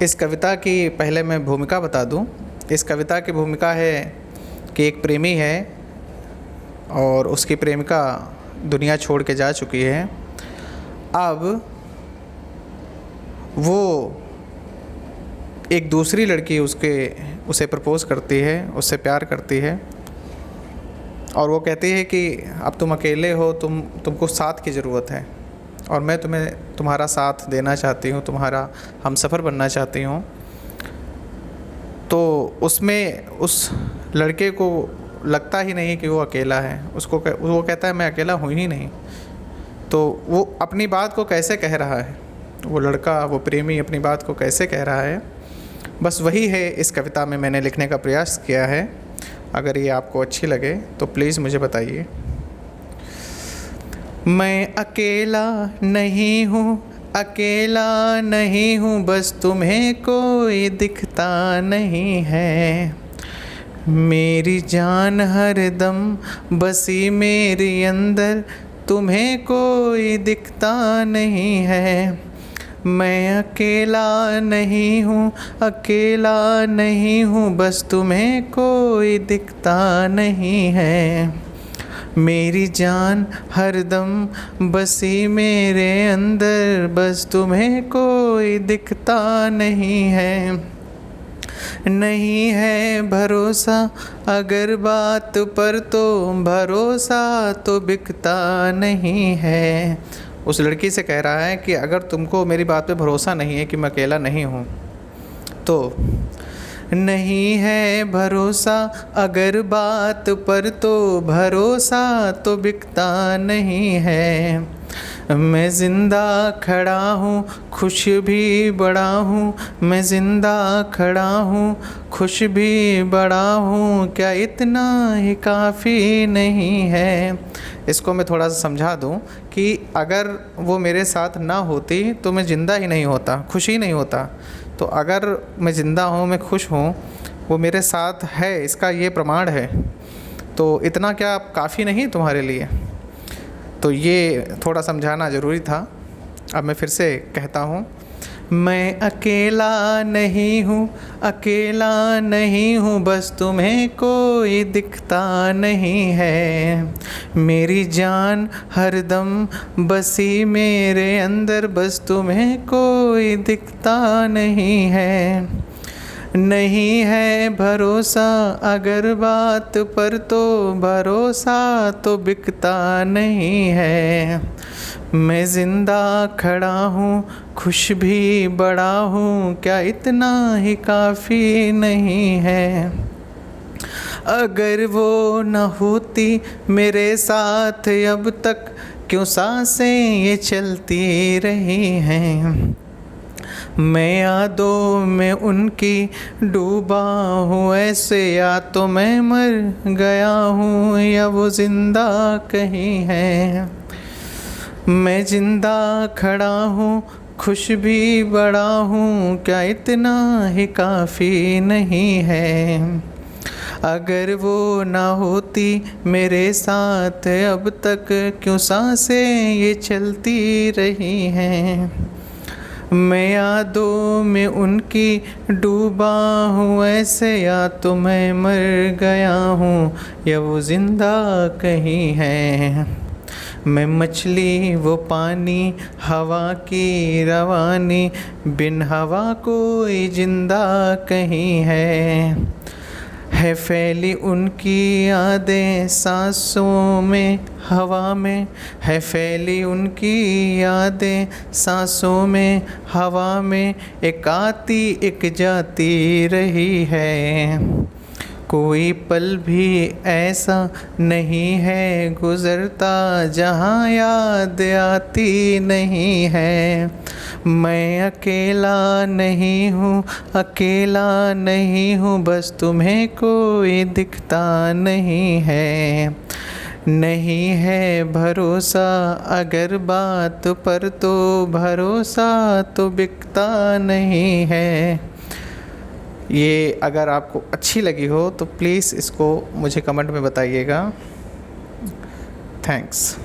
इस कविता की पहले मैं भूमिका बता दूं। इस कविता की भूमिका है कि एक प्रेमी है और उसकी प्रेमिका दुनिया छोड़ के जा चुकी है। अब वो एक दूसरी लड़की उसे प्रपोज़ करती है, उससे प्यार करती है और वो कहती है कि अब तुम अकेले हो, तुमको साथ की ज़रूरत है और मैं तुम्हारा साथ देना चाहती हूँ, तुम्हारा हमसफ़र बनना चाहती हूँ। तो उसमें उस लड़के को लगता ही नहीं कि वो अकेला है। वो कहता है मैं अकेला हूँ ही नहीं। तो वो अपनी बात को कैसे कह रहा है, वो लड़का, वो प्रेमी अपनी बात को कैसे कह रहा है, बस वही है इस कविता में मैंने लिखने का प्रयास किया है। अगर ये आपको अच्छी लगे तो प्लीज़ मुझे बताइए। मैं अकेला नहीं हूँ, अकेला नहीं हूँ, बस तुम्हें कोई दिखता नहीं है। मेरी जान हरदम बसी मेरे अंदर, तुम्हें कोई दिखता नहीं है। मैं अकेला नहीं हूँ, अकेला नहीं हूँ, बस तुम्हें कोई दिखता नहीं है। मेरी जान हरदम बसी मेरे अंदर, बस तुम्हें कोई दिखता नहीं है। नहीं है भरोसा अगर बात पर, तो भरोसा तो बिकता नहीं है। उस लड़की से कह रहा है कि अगर तुमको मेरी बात पे भरोसा नहीं है कि मैं अकेला नहीं हूँ, तो नहीं है भरोसा अगर बात पर, तो भरोसा तो बिकता नहीं है। मैं ज़िंदा खड़ा हूँ, खुश भी बड़ा हूँ, मैं ज़िंदा खड़ा हूँ, खुश भी बड़ा हूँ, क्या इतना ही काफ़ी नहीं है। इसको मैं थोड़ा सा समझा दूँ कि अगर वो मेरे साथ ना होती तो मैं ज़िंदा ही नहीं होता, खुश ही नहीं होता। तो अगर मैं ज़िंदा हूँ, मैं खुश हूँ, वो मेरे साथ है, इसका ये प्रमाण है, तो इतना क्या काफ़ी नहीं तुम्हारे लिए। तो ये थोड़ा समझाना ज़रूरी था। अब मैं फिर से कहता हूँ, मैं अकेला नहीं हूँ, अकेला नहीं हूँ, बस तुम्हें कोई दिखता नहीं है। मेरी जान हरदम बसी मेरे अंदर, बस तुम्हें कोई दिखता नहीं है। नहीं है भरोसा अगर बात पर, तो भरोसा तो बिकता नहीं है। मैं ज़िंदा खड़ा हूँ, खुश भी बड़ा हूँ, क्या इतना ही काफ़ी नहीं है। अगर वो न होती मेरे साथ अब तक, क्यों सांसें ये चलती रही हैं। मैं यादों में उनकी डूबा हूँ ऐसे, या तो मैं मर गया हूँ या वो ज़िंदा कहीं है। मैं ज़िंदा खड़ा हूँ, खुश भी बड़ा हूँ, क्या इतना ही काफ़ी नहीं है। अगर वो ना होती मेरे साथ अब तक, क्यों सांसें ये चलती रही हैं। मैं यादों में उनकी डूबा हूँ ऐसे, या तो मैं मर गया हूँ या वो ज़िंदा कहीं है। मैं मछली वो पानी, हवा की रवानी, बिन हवा कोई जिंदा कहीं है फैली उनकी यादें सांसों में, हवा में, है फैली उनकी यादें सांसों में, हवा में, एक आती एक जाती रही है। कोई पल भी ऐसा नहीं है गुज़रता जहाँ याद आती नहीं है। मैं अकेला नहीं हूँ, अकेला नहीं हूँ, बस तुम्हें कोई दिखता नहीं है। नहीं है भरोसा अगर बात पर, तो भरोसा तो बिकता नहीं है। ये अगर आपको अच्छी लगी हो तो प्लीज़ इसको मुझे कमेंट में बताइएगा। थैंक्स।